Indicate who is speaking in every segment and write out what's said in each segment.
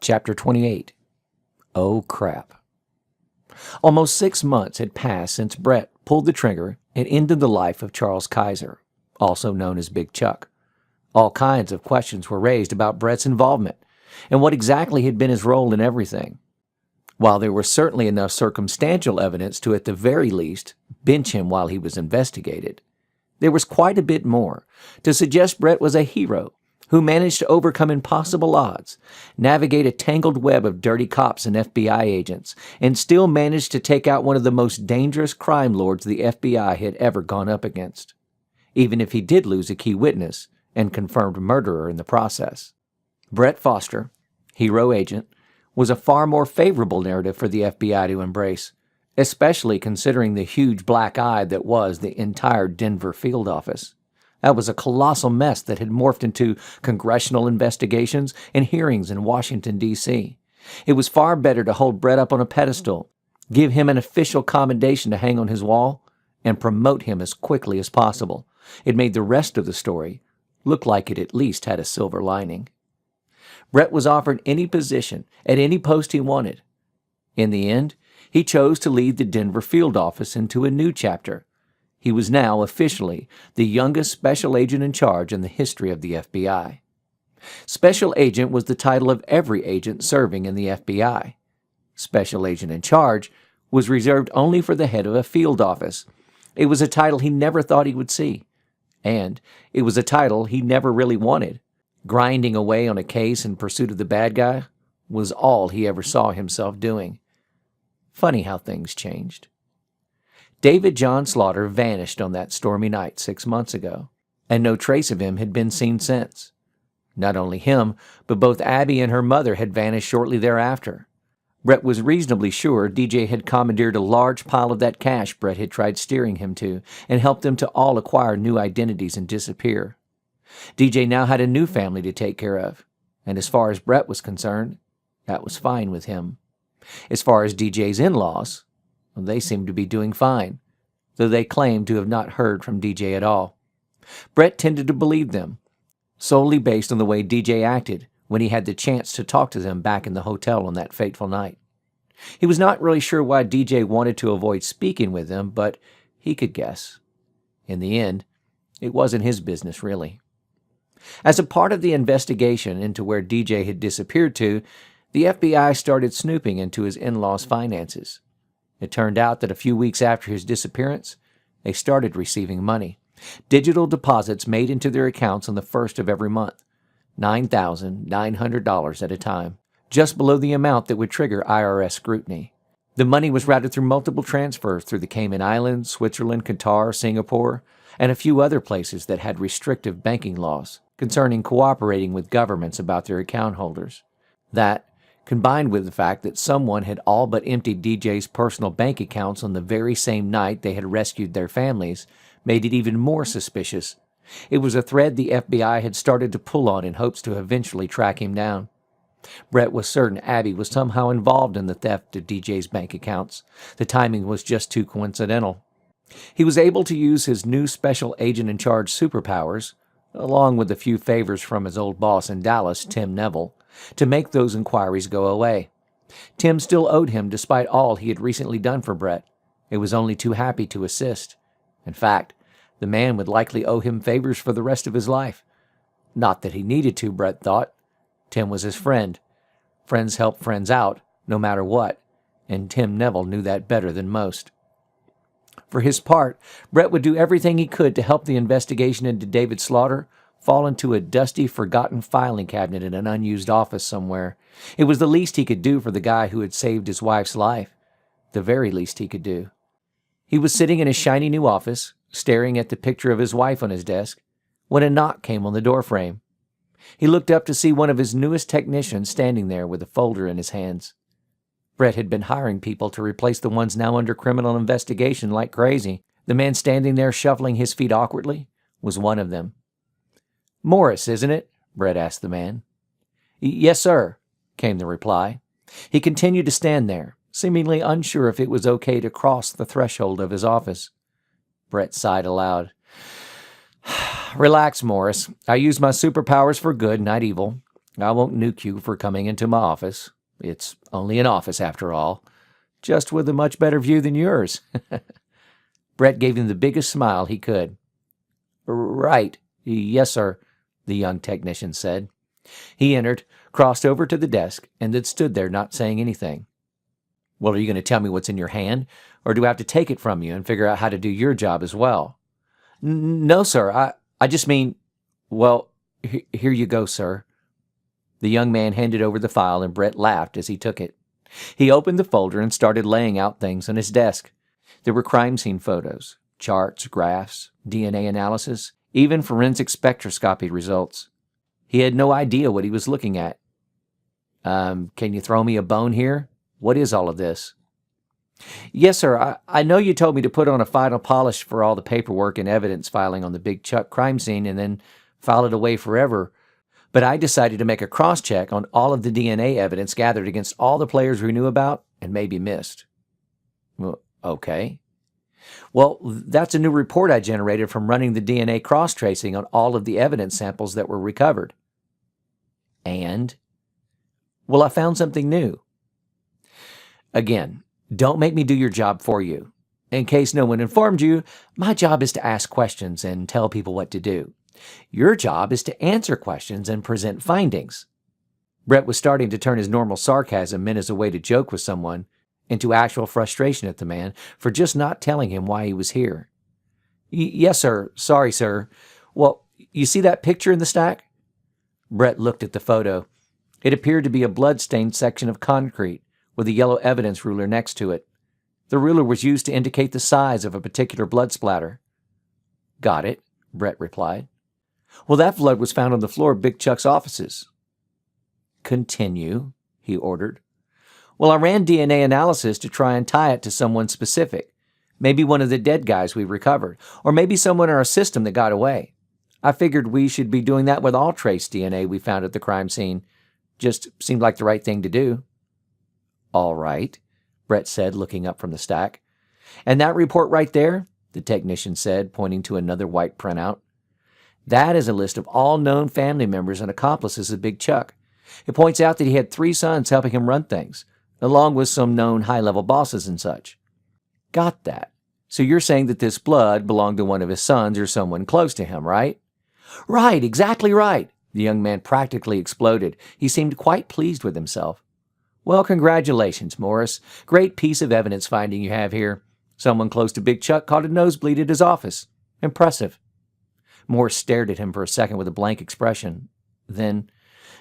Speaker 1: Chapter 28. Oh, crap. Almost 6 months had passed since Brett pulled the trigger and ended the life of Charles Kaiser, also known as Big Chuck. All kinds of questions were raised about Brett's involvement and what exactly had been his role in everything. While there was certainly enough circumstantial evidence to, at the very least, bench him while he was investigated, there was quite a bit more to suggest Brett was a hero who managed to overcome impossible odds, navigate a tangled web of dirty cops and FBI agents, and still managed to take out one of the most dangerous crime lords the FBI had ever gone up against, even if he did lose a key witness and confirmed murderer in the process. Brett Foster, hero agent, was a far more favorable narrative for the FBI to embrace, especially considering the huge black eye that was the entire Denver field office. That was a colossal mess that had morphed into congressional investigations and hearings in Washington, D.C. It was far better to hold Brett up on a pedestal, give him an official commendation to hang on his wall, and promote him as quickly as possible. It made the rest of the story look like it at least had a silver lining. Brett was offered any position at any post he wanted. In the end, he chose to lead the Denver field office into a new chapter. He was now officially the youngest special agent in charge in the history of the FBI. Special agent was the title of every agent serving in the FBI. Special agent in charge was reserved only for the head of a field office. It was a title he never thought he would see. And it was a title he never really wanted. Grinding away on a case in pursuit of the bad guy was all he ever saw himself doing. Funny how things changed. David John Slaughter vanished on that stormy night 6 months ago, and no trace of him had been seen since. Not only him, but both Abby and her mother had vanished shortly thereafter. Brett was reasonably sure DJ had commandeered a large pile of that cash Brett had tried steering him to, and helped them to all acquire new identities and disappear. DJ now had a new family to take care of, and as far as Brett was concerned, that was fine with him. As far as DJ's in-laws, they seemed to be doing fine, though they claimed to have not heard from DJ at all. Brett tended to believe them, solely based on the way DJ acted when he had the chance to talk to them back in the hotel on that fateful night. He was not really sure why DJ wanted to avoid speaking with them, but he could guess. In the end, it wasn't his business, really. As a part of the investigation into where DJ had disappeared to, the FBI started snooping into his in-laws' finances. It turned out that a few weeks after his disappearance, they started receiving money. Digital deposits made into their accounts on the first of every month, $9,900 at a time, just below the amount that would trigger IRS scrutiny. The money was routed through multiple transfers through the Cayman Islands, Switzerland, Qatar, Singapore, and a few other places that had restrictive banking laws concerning cooperating with governments about their account holders. That, combined with the fact that someone had all but emptied DJ's personal bank accounts on the very same night they had rescued their families, made it even more suspicious. It was a thread the FBI had started to pull on in hopes to eventually track him down. Brett was certain Abby was somehow involved in the theft of DJ's bank accounts. The timing was just too coincidental. He was able to use his new special agent-in-charge superpowers, along with a few favors from his old boss in Dallas, Tim Neville, to make those inquiries go away. Tim still owed him despite all he had recently done for Brett. He was only too happy to assist. In fact, the man would likely owe him favors for the rest of his life. Not that he needed to, Brett thought. Tim was his friend. Friends help friends out, no matter what, and Tim Neville knew that better than most. For his part, Brett would do everything he could to help the investigation into David Slaughter fall into a dusty, forgotten filing cabinet in an unused office somewhere. It was the least he could do for the guy who had saved his wife's life. The very least he could do. He was sitting in his shiny new office, staring at the picture of his wife on his desk, when a knock came on the doorframe. He looked up to see one of his newest technicians standing there with a folder in his hands. Brett had been hiring people to replace the ones now under criminal investigation like crazy. The man standing there shuffling his feet awkwardly was one of them. "Morris, isn't it?" Brett asked the man. "Yes, sir," came the reply. He continued to stand there, seemingly unsure if it was okay to cross the threshold of his office. Brett sighed aloud. "Relax, Morris. I use my superpowers for good, not evil. I won't nuke you for coming into my office. It's only an office after all, just with a much better view than yours." Brett gave him the biggest smile he could. "Right. Yes, sir," the young technician said. He entered, crossed over to the desk, and then stood there not saying anything. "Well, are you going to tell me what's in your hand, or do I have to take it from you and figure out how to do your job as well?" "No, sir. I just mean, well, here you go, sir." The young man handed over the file, and Brett laughed as he took it. He opened the folder and started laying out things on his desk. There were crime scene photos, charts, graphs, DNA analysis, even forensic spectroscopy results. He had no idea what he was looking at. Can you throw me a bone here? What is all of this?" "Yes, sir. I know you told me to put on a final polish for all the paperwork and evidence filing on the Big Chuck crime scene and then file it away forever. But I decided to make a cross-check on all of the DNA evidence gathered against all the players we knew about and maybe missed." "Well, okay." "Well, that's a new report I generated from running the DNA cross-tracing on all of the evidence samples that were recovered." "And?" "Well, I found something new." "Again, don't make me do your job for you. In case no one informed you, my job is to ask questions and tell people what to do. Your job is to answer questions and present findings." Brett was starting to turn his normal sarcasm meant as a way to joke with someone into actual frustration at the man for just not telling him why he was here. "Yes, sir. Sorry, sir. Well, you see that picture in the stack?" Brett looked at the photo. It appeared to be a blood-stained section of concrete with a yellow evidence ruler next to it. The ruler was used to indicate the size of a particular blood splatter. "Got it," Brett replied. "Well, that blood was found on the floor of Big Chuck's offices." "Continue," he ordered. "Well, I ran DNA analysis to try and tie it to someone specific. Maybe one of the dead guys we recovered, or maybe someone in our system that got away. I figured we should be doing that with all trace DNA we found at the crime scene. Just seemed like the right thing to do." "All right," Brett said, looking up from the stack. "And that report right there," the technician said, pointing to another white printout, "that is a list of all known family members and accomplices of Big Chuck. It points out that he had 3 sons helping him run things, along with some known high-level bosses and such." "Got that. So you're saying that this blood belonged to one of his sons or someone close to him, right?" "Right, exactly right." The young man practically exploded. He seemed quite pleased with himself. "Well, congratulations, Morris. Great piece of evidence finding you have here. Someone close to Big Chuck caught a nosebleed at his office. Impressive." Morris stared at him for a second with a blank expression. Then,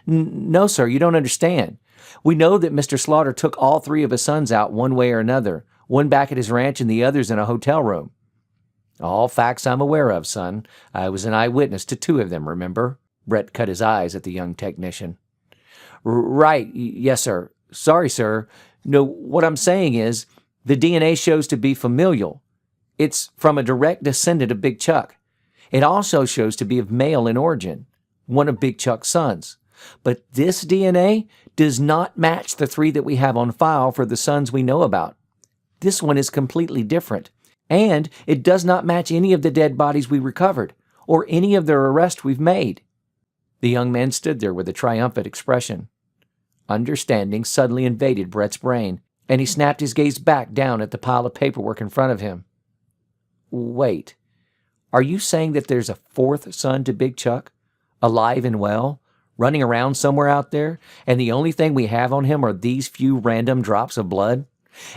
Speaker 1: "No, sir, you don't understand. We know that Mr. Slaughter took all 3 of his sons out one way or another, one back at his ranch and the others in a hotel room." "All facts I'm aware of, son. I was an eyewitness to 2 of them, remember?" Brett cut his eyes at the young technician. "Right, yes, sir. Sorry, sir. No, what I'm saying is, the DNA shows to be familial. It's from a direct descendant of Big Chuck. It also shows to be of male in origin, one of Big Chuck's sons. But this DNA does not match the 3 that we have on file for the sons we know about. This one is completely different, and it does not match any of the dead bodies we recovered, or any of the arrests we've made." The young man stood there with a triumphant expression. Understanding suddenly invaded Brett's brain, and he snapped his gaze back down at the pile of paperwork in front of him. "Wait, are you saying that there's a 4th son to Big Chuck, alive and well, running around somewhere out there, and the only thing we have on him are these few random drops of blood?"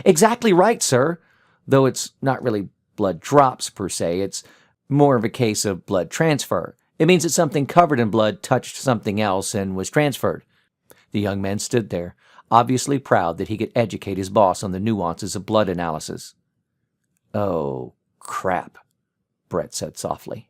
Speaker 1: "Exactly right, sir. Though it's not really blood drops per se, it's more of a case of blood transfer. It means that something covered in blood touched something else and was transferred." The young man stood there, obviously proud that he could educate his boss on the nuances of blood analysis. "Oh, crap," Brett said softly.